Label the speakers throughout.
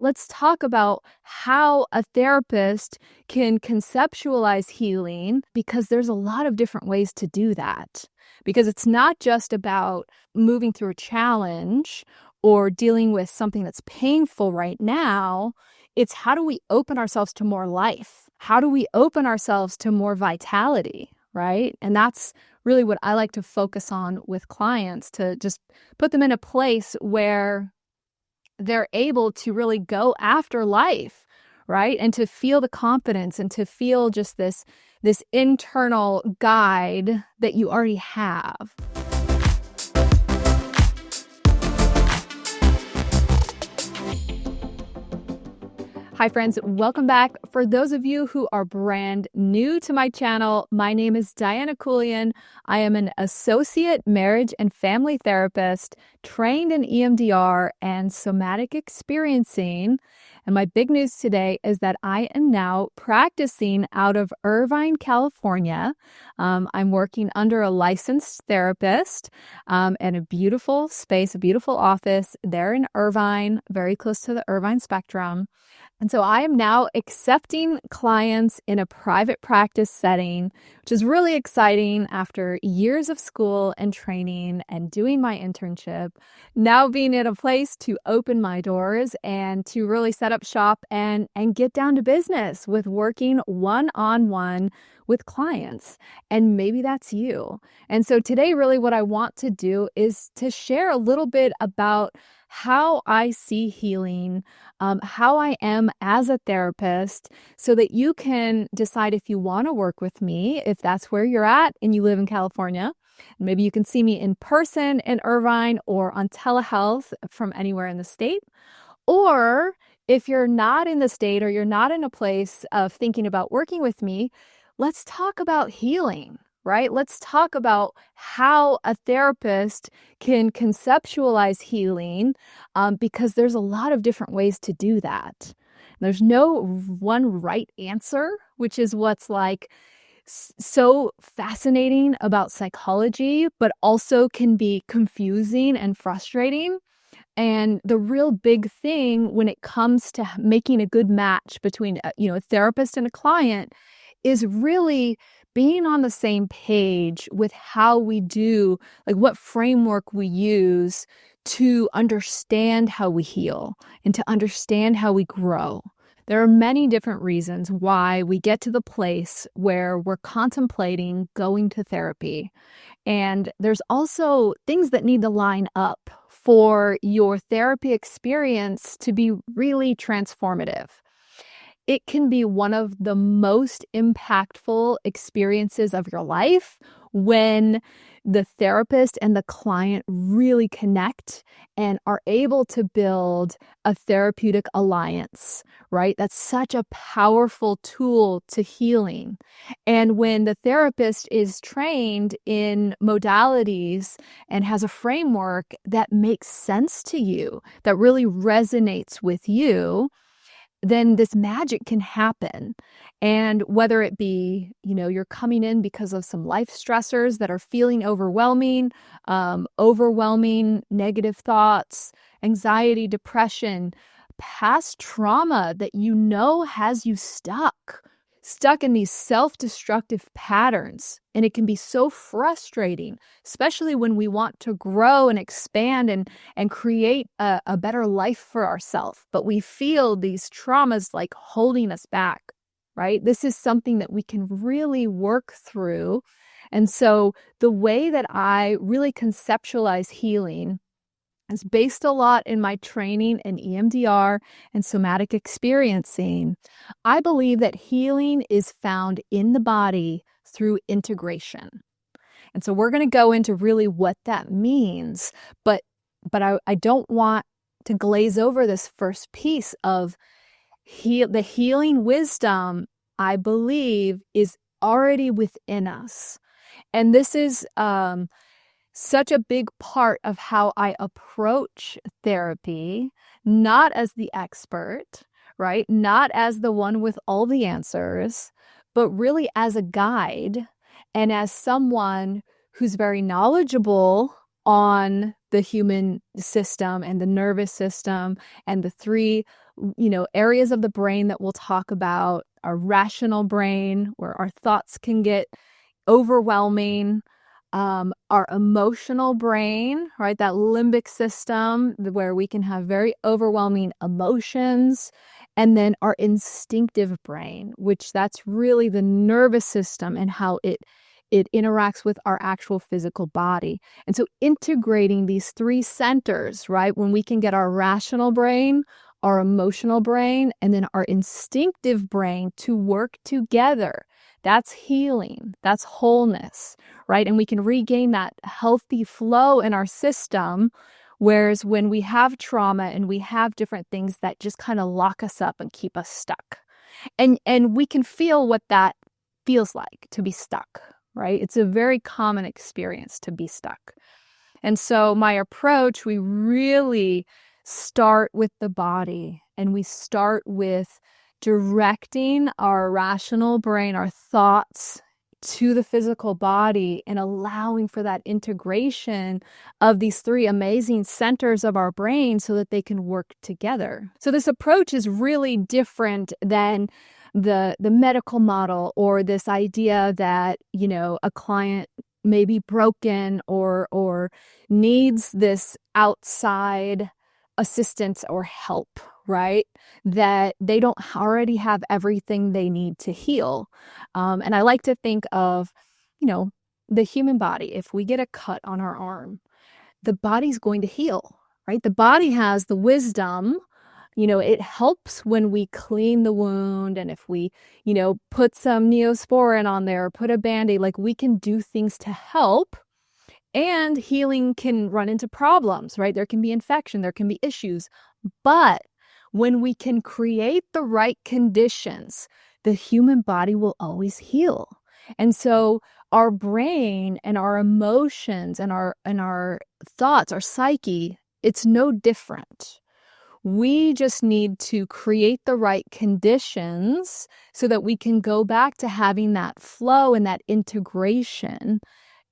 Speaker 1: let's talk about how a therapist can conceptualize healing, because there's a lot of different ways to do that. Because it's not just about moving through a challenge or dealing with something that's painful right now. It's how do we open ourselves to more life? How do we open ourselves to more vitality, right? And that's really what I like to focus on with clients, to just put them in a place where they're able to really go after life, right? And to feel the confidence and to feel just this internal guide that you already have. Hi friends, welcome back. For those of you who are brand new to my channel, my name is Diana Koulian. I am an associate marriage and family therapist trained in EMDR and somatic experiencing. And my big news today is that I am now practicing out of Irvine, California. I'm working under a licensed therapist in a beautiful space, a beautiful office there in Irvine, very close to the Irvine spectrum. And so I am now accepting clients in a private practice setting, which is really exciting after years of school and training and doing my internship. Now being in a place to open my doors and to really set up shop and get down to business with working one-on-one with clients. And maybe that's you. And so today, really what I want to do is to share a little bit about how I see healing, how I am as a therapist, so that you can decide if you want to work with me, if that's where you're at and you live in California. Maybe you can see me in person in Irvine or on telehealth from anywhere in the state. Or if you're not in the state or you're not in a place of thinking about working with me, let's talk about healing. Right? Let's talk about how a therapist can conceptualize healing, because there's a lot of different ways to do that. There's no one right answer, which is what's like so fascinating about psychology, but also can be confusing and frustrating. And the real big thing when it comes to making a good match between a therapist and a client is really being on the same page with how we do, like what framework we use to understand how we heal and to understand how we grow. There are many different reasons why we get to the place where we're contemplating going to therapy. And there's also things that need to line up for your therapy experience to be really transformative. It can be one of the most impactful experiences of your life when the therapist and the client really connect and are able to build a therapeutic alliance, right? That's such a powerful tool to healing. And when the therapist is trained in modalities and has a framework that makes sense to you, that really resonates with you, then this magic can happen. And whether it be, you're coming in because of some life stressors that are feeling overwhelming negative thoughts, anxiety, depression, past trauma that has you stuck in these self-destructive patterns. And it can be so frustrating, especially when we want to grow and expand and create a better life for ourselves. But we feel these traumas like holding us back, right? This is something that we can really work through. And so the way that I really conceptualize healing is based a lot in my training in EMDR and somatic experiencing. I believe that healing is found in the body through integration. And so we're going to go into really what that means, but I don't want to glaze over this first piece of the healing wisdom, I believe, is already within us. And this is such a big part of how I approach therapy, not as the expert, right? Not as the one with all the answers, but really as a guide and as someone who's very knowledgeable on the human system and the nervous system and the three areas of the brain that we'll talk about: our rational brain, where our thoughts can get overwhelming, our emotional brain, right? That limbic system where we can have very overwhelming emotions. And then our instinctive brain, which that's really the nervous system and how it interacts with our actual physical body. And so integrating these three centers, right? When we can get our rational brain, our emotional brain, and then our instinctive brain to work together, that's healing, that's wholeness, right? And we can regain that healthy flow in our system. Whereas when we have trauma and we have different things that just kind of lock us up and keep us stuck, and we can feel what that feels like to be stuck, right? It's a very common experience to be stuck. And so my approach, we really start with the body, and we start with directing our rational brain, our thoughts, to the physical body, and allowing for that integration of these three amazing centers of our brain so that they can work together. So this approach is really different than the medical model, or this idea that, a client may be broken or needs this outside assistance or help, right? That they don't already have everything they need to heal. And I like to think of, the human body. If we get a cut on our arm, the body's going to heal, right? The body has the wisdom. It helps when we clean the wound, and if we, put some Neosporin on there, put a Band-Aid, like we can do things to help. And healing can run into problems, right? There can be infection, there can be issues. But when we can create the right conditions, the human body will always heal. And so our brain and our emotions and our thoughts, our psyche, it's no different. We just need to create the right conditions so that we can go back to having that flow and that integration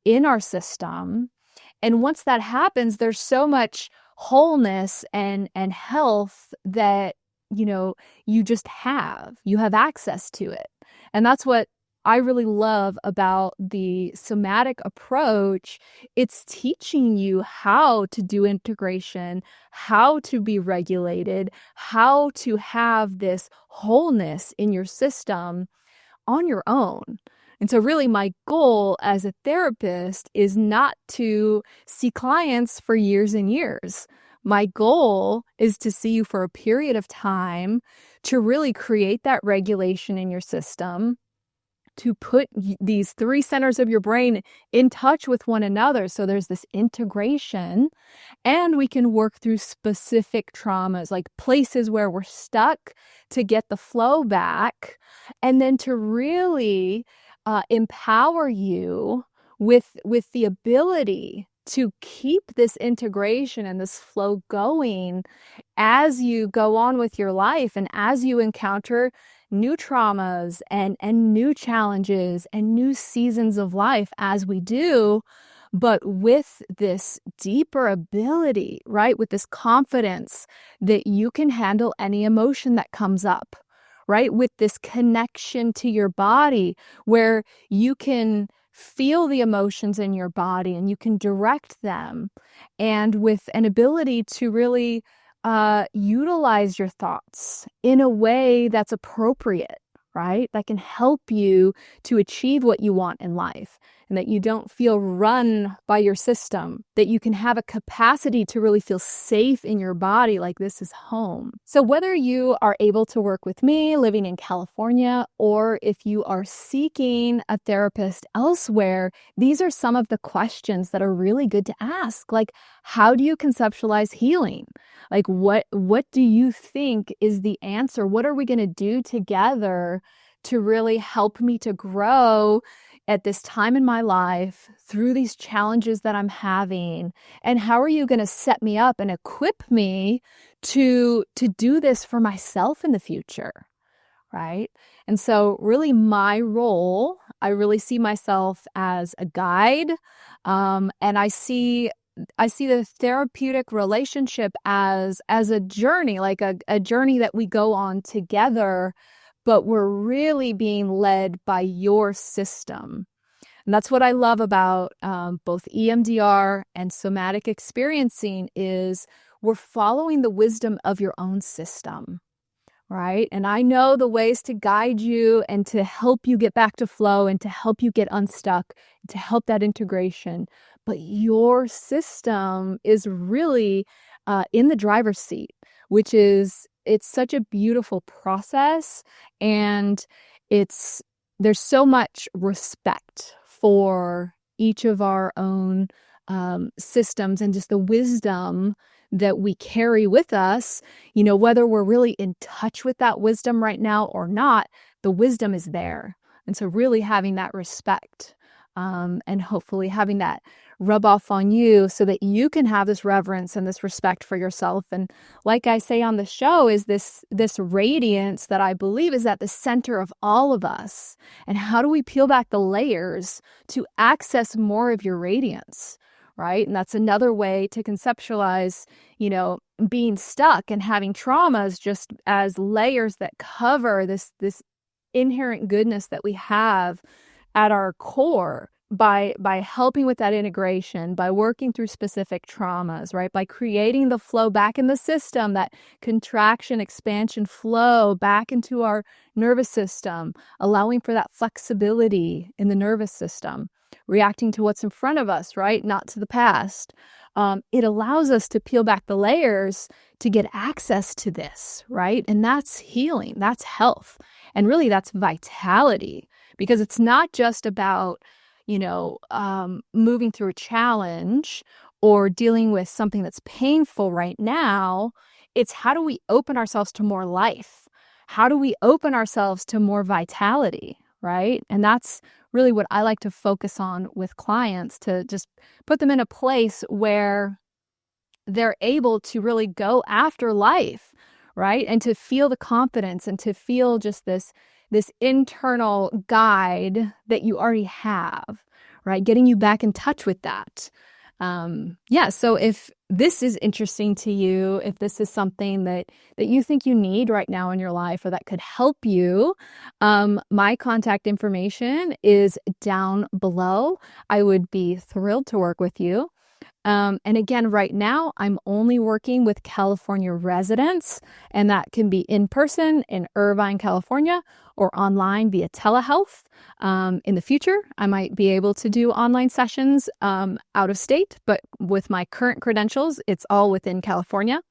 Speaker 1: in our system. And once that happens, there's so much wholeness and health that, you just you have access to it. And that's what I really love about the somatic approach. It's teaching you how to do integration, how to be regulated, how to have this wholeness in your system on your own. And so really my goal as a therapist is not to see clients for years and years. My goal is to see you for a period of time, to really create that regulation in your system, to put these three centers of your brain in touch with one another. So there's this integration, and we can work through specific traumas, like places where we're stuck, to get the flow back, and then to really empower you with the ability to keep this integration and this flow going as you go on with your life, and as you encounter new traumas and new challenges and new seasons of life, as we do, but with this deeper ability, right? With this confidence that you can handle any emotion that comes up, right? With this connection to your body where you can feel the emotions in your body and you can direct them, and with an ability to really utilize your thoughts in a way that's appropriate, right? That can help you to achieve what you want in life, and that you don't feel run by your system, that you can have a capacity to really feel safe in your body, like this is home. So whether you are able to work with me living in California, or if you are seeking a therapist elsewhere, these are some of the questions that are really good to ask. Like, how do you conceptualize healing? Like, what do you think is the answer? What are we going to do together to really help me to grow at this time in my life through these challenges that I'm having? And how are you going to set me up and equip me to do this for myself in the future, right? And so really my role, I really see myself as a guide, and I see I see the therapeutic relationship as a journey, like a journey that we go on together, but we're really being led by your system. And that's what I love about both EMDR and somatic experiencing is we're following the wisdom of your own system, right? And I know the ways to guide you and to help you get back to flow and to help you get unstuck, to help that integration. But your system is really in the driver's seat, which is, it's such a beautiful process. And there's so much respect for each of our own systems and just the wisdom that we carry with us, whether we're really in touch with that wisdom right now or not, the wisdom is there. And so really having that respect and hopefully having that rub off on you so that you can have this reverence and this respect for yourself. And like I say on the show, is this radiance that I believe is at the center of all of us. And how do we peel back the layers to access more of your radiance? Right. And that's another way to conceptualize, being stuck and having traumas just as layers that cover this inherent goodness that we have at our core by helping with that integration, by working through specific traumas, right? By creating the flow back in the system, that contraction, expansion flow back into our nervous system, allowing for that flexibility in the nervous system, reacting to what's in front of us, right? Not to the past. It allows us to peel back the layers to get access to this, right? And that's healing, that's health, and really that's vitality, because it's not just about, moving through a challenge or dealing with something that's painful right now. It's how do we open ourselves to more life? How do we open ourselves to more vitality, right? And that's really what I like to focus on with clients, to just put them in a place where they're able to really go after life, right? And to feel the confidence and to feel just this internal guide that you already have, right? Getting you back in touch with that. So if this is interesting to you, if this is something that you think you need right now in your life or that could help you, my contact information is down below. I would be thrilled to work with you. And again, right now, I'm only working with California residents, and that can be in person in Irvine, California, or online via telehealth. In the future, I might be able to do online sessions out of state, but with my current credentials, it's all within California.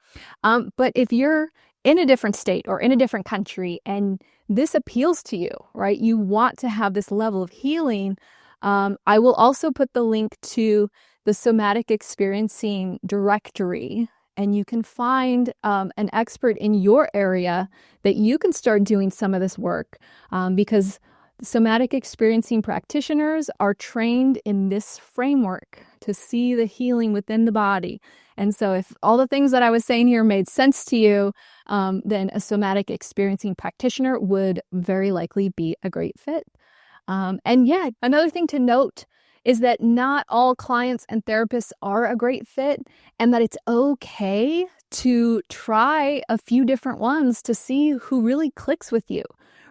Speaker 1: But if you're in a different state or in a different country and this appeals to you, right? You want to have this level of healing. I will also put the link to the somatic experiencing directory, and you can find an expert in your area that you can start doing some of this work, because somatic experiencing practitioners are trained in this framework to see the healing within the body. And so if all the things that I was saying here made sense to you, then a somatic experiencing practitioner would very likely be a great fit. And yeah, another thing to note is that not all clients and therapists are a great fit, and that it's okay to try a few different ones to see who really clicks with you,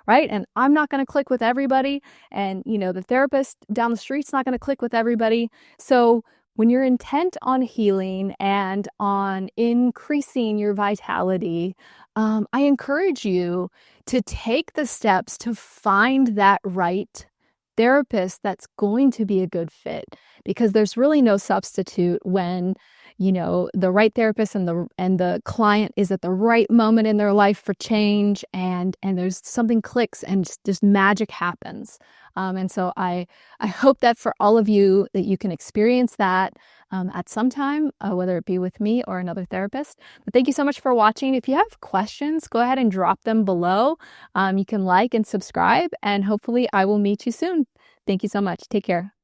Speaker 1: right? And I'm not going to click with everybody, and the therapist down the street's not going to click with everybody. So when you're intent on healing and on increasing your vitality, I encourage you to take the steps to find that right therapist that's going to be a good fit, because there's really no substitute when the right therapist and the client is at the right moment in their life for change, and there's something clicks and just magic happens. And so I hope that for all of you that you can experience that at some time, whether it be with me or another therapist. But thank you so much for watching. If you have questions, go ahead and drop them below. You can like and subscribe, and hopefully I will meet you soon. Thank you so much. Take care.